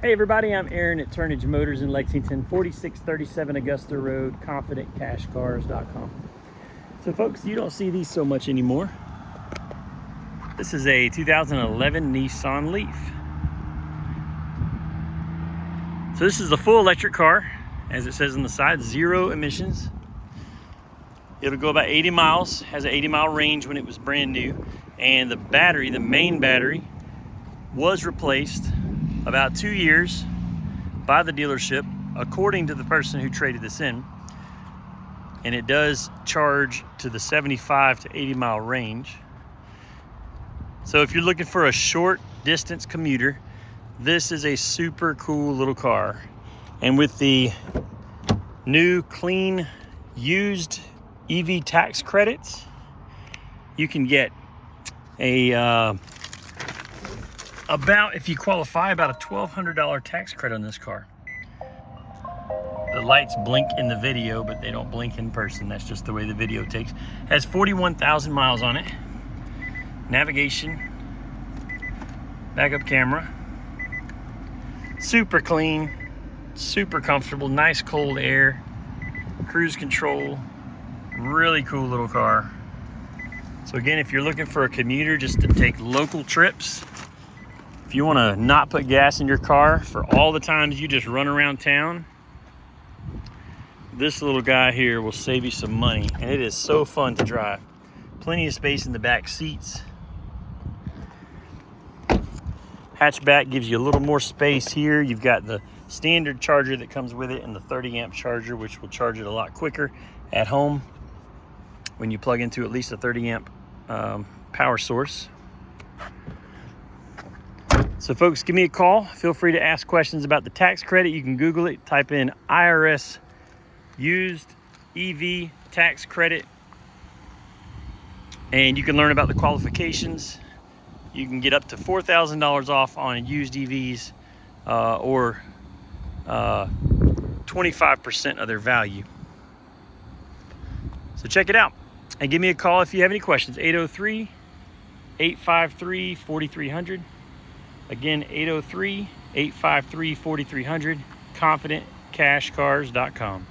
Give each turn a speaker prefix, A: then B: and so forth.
A: Hey everybody, I'm Aaron at Turnage Motors in Lexington, 4637 Augusta Road, confidentcashcars.com. So folks, you don't see these so much anymore. This is a 2011 Nissan Leaf. So this is a full electric car, as it says on the side, 0 emissions. It'll go about 80 miles, has an 80-mile range when it was brand new, and the battery, the main battery, was replaced about 2 years by the dealership, according to the person who traded this in. And it does charge to the 75 to 80 mile range. So if you're looking for a short distance commuter, this is a super cool little car. And with the new clean used EV tax credits, you can get about, if you qualify, about a $1,200 tax credit on this car. The lights blink in the video, but they don't blink in person. That's just the way the video takes. Has 41,000 miles on it. Navigation, backup camera. Super clean, super comfortable, nice cold air, cruise control. Really cool little car. So again, if you're looking for a commuter just to take local trips, if you want to not put gas in your car for all the times you just run around town, this little guy here will save you some money, and it is so fun to drive. Plenty of space in the back seats. Hatchback gives you a little more space here. You've got the standard charger that comes with it and the 30 amp charger, which will charge it a lot quicker at home when you plug into at least a 30 amp power source. So folks, give me a call. Feel free to ask questions about the tax credit. You can Google it, type in IRS used EV tax credit, and you can learn about the qualifications. You can get up to $4,000 off on used EVs or 25% of their value. So check it out and give me a call if you have any questions. 803-853-4300. Again, 803-853-4300, confidentcashcars.com.